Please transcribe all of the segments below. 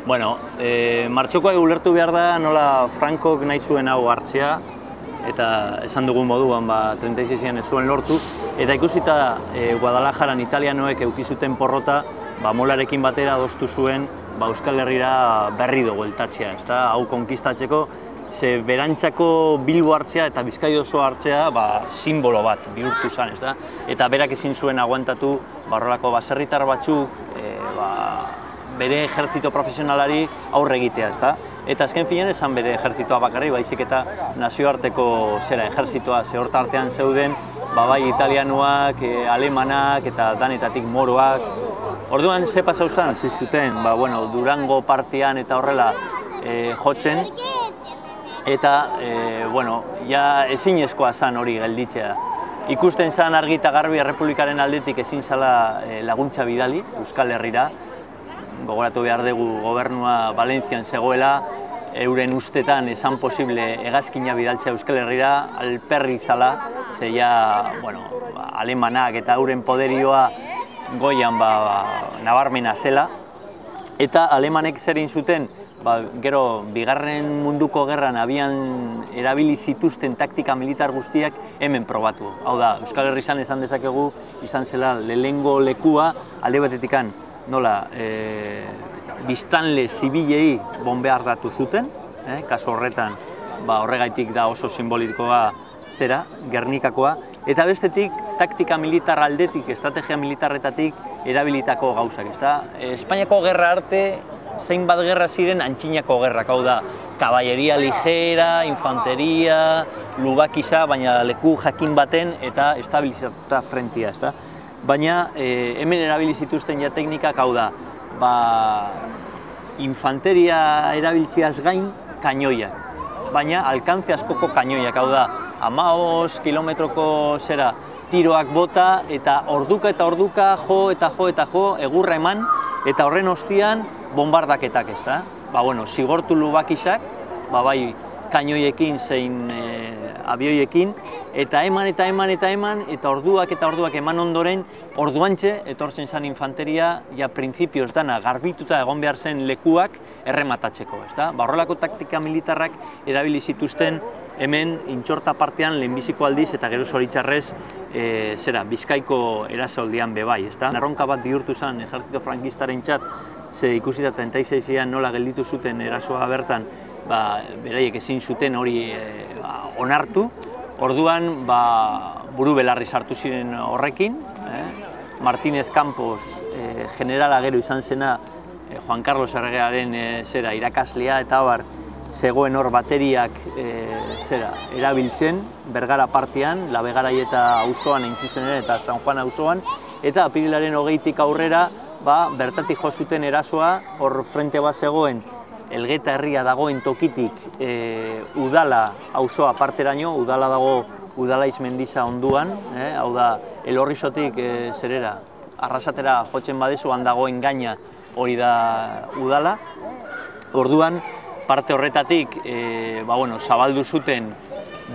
Bueno, martxokoa ulertu behar da nola Frankok nahi zuen hau hartzea, eta esan dugun moduan 36an ez zuen lortu, eta ikusita Guadalajaran italianoek eukizuten porrota, Molarekin batera adostu zuen Euskal Herrira berri dugu eltatzea, hau konkistatzeko, ze berantzako Bilbo hartzea eta Bizkaia osoa hartzea simbolo bat bihurtu zen, eta berak ezin zuen aguantatu horrelako baserritar batzuk bere ejertzito profesionalari aurre egitea, eta azken finean esan bere ejertzitoa bakarrik, baizik eta nazioarteko ejertzitoa zehorta artean zeuden, bai italianoak, alemanak eta danetatik moroak. Orduan ze pasau zen, hasi zuten, Durango partian eta horrela jotzen, eta ezinezkoa zen hori gelditzea. Ikusten zen argi eta garbi Errepublikaren aldetik ezin zela laguntza bidali Euskal Herrira. Gogoratu behar dugu gobernua Valentzian zegoela, euren ustetan esan posible hegazkina bidaltzea Euskal Herrira, alperri zala, ze alemanak eta euren poderioa goian nabarmena zela, eta alemanek zer egin zuten, gero Bigarren Munduko Gerran abian erabili zituzten taktika militar guztiak hemen probatu. Hau da, Euskal Herri esan dezakegu izan zela lehengo lekua alde batetikan nola biztanle zibilei bonbeardatu zuten, kasu horretan horregaitik da oso simbolikoa zera, Gernikakoa, eta bestetik taktika militar aldetik, estrategia militarretatik erabilitako gauzak. Espainiako gerra arte zeinbat gerra ziren antzinako gerrak, hau da, kaballeria ligera, infanteria, lubakiza, baina leku jakin baten eta estabilizatuta frentia. Baina hemen erabili zituzten teknikak, hau da, infanteria erabiltziaz gain kainoiak, baina alkance askoko kainoiak, hau da, 15 kilometroko tiroak bota eta orduka eta orduka jo eta jo eta jo egurra eman, eta horren ostian bombardaketak, zigortu lubakizak, bai kainoiekin zein abioiekin, eta eman eta eman eta eman, eta orduak eman ondoren, orduantxe etortzen zen infanteria, printzipioz dana garbituta egon behar zen lekuak errematatzeko. Horrelako taktika militarrak erabili zituzten hemen intxorta partean lehenbiziko aldiz eta gero zoritxarrez Bizkaiko erasoldian bebai. Erronka bat bihurtu zen ejertzito frankistaren txat, ze ikusita 36an nola gelditu zuten erasoa bertan, beraiek ezin zuten hori onartu. Orduan buru belarri sartu ziren horrekin, Martínez Campos generala gero izan zena Juan Carlos Erregearen irakaslea eta zegoen hor bateriak erabiltzen, Bergara partian, Labegaraia auzoan egin zuzen ere eta San Juan auzoan, eta apirilaren 20tik aurrera bertatik jo zuten erasoa, hor frente bat zegoen, Elgeta herria dagoen tokitik Udala auzoa parteraino, Udala dago Udalaiz mendiza onduan, hau da, Elorrizotik Arrasatera jotzen badezu, dagoen gaina hori da Udala. Orduan, parte horretatik zabaldu zuten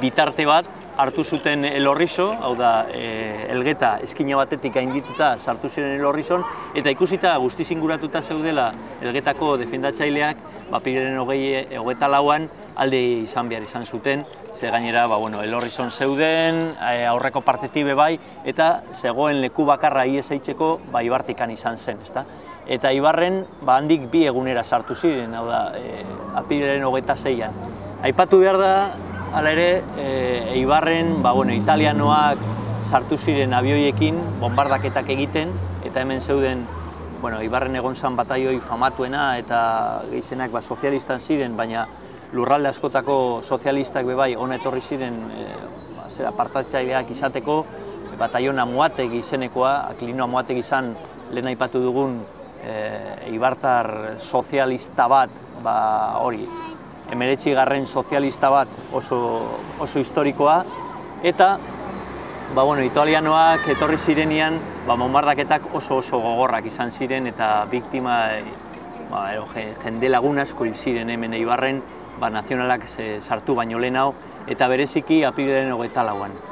bitarte bat, hartu zuten Elorrizo, hau da, Elgeta eskina batetik gaindituta sartu ziren Elorrizon, eta ikusita guztiz inguratuta zeudela Elgetako defendatzaileak, apirilaren 24an alde izan behar izan zuten, ze gainera Elorrizon zeuden, aurreko partetibe bai, eta zegoen leku bakarra ies eitzeko Ibartikan izan zen. Eta Ibarren handik 2 egunera sartu ziren, hau da, apirilaren 26an. Aipatu behar da, hala ere, Ibarren italianoak sartu ziren abioiekin, bombardaketak egiten, eta hemen zeuden, Ibarren egon zen bataioi famatuena eta gehizenak sozialistan ziren, baina lurralde askotako sozialistak bebai hona etorri ziren partatzaileak izateko, bataion Amuategi izenekoa, Akilino Amuategi izan lehen aipatu dugun Ibartar sozialista bat, hori, 19. sozialista bat oso historikoa, eta italianoak etorri zirenean bombardaketak oso gogorrak izan ziren eta biktima jende lagun asko hil ziren hemen Ibarren, nazionalak sartu baino lehenago, eta bereziki apirilaren 24an.